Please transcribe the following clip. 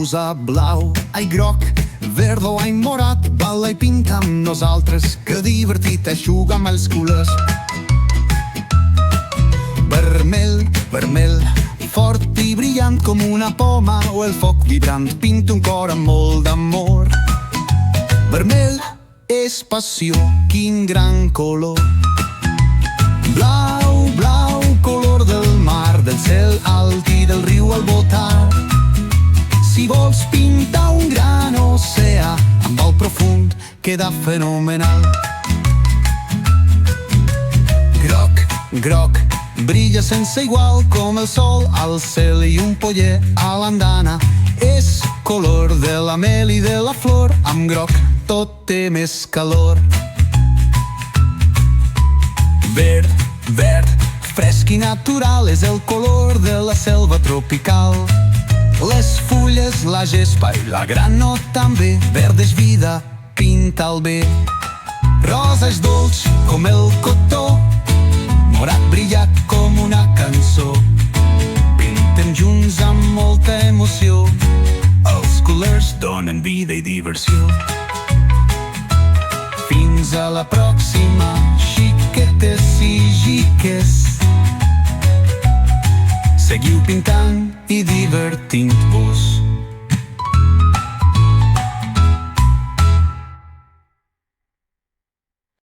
rosa, blau, ai groc, verd o ai morat, balla i pinta amb nosaltres, que divertit és jugar amb els colors. Vermell, vermell, fort i brillant com una poma o el foc vibrant, pinta un cor amb molt d'amor. Vermell és passió, quin gran color. Blau, blau, color del mar, del cel alt i del riu al voltar. Si vols pintar un gran oceà amb el profund, queda fenomenal. Groc, groc, brilla sense igual com el sol al cel i un poller a l'andana. És color de la mel i de la flor, amb groc tot té més calor. Verd, verd, fresc i natural, és el color de la selva tropical. Les fulles, la gespa i la granot també, verd és vida, pinta'l bé. Rosa és dolç com el cotó, morat brillat com una cançó. Pintem junts amb molta emoció, els colors donen vida i diversió. Fins a la pròxima, xiquetes i xiques. Seguiu pintant i divertint-vos.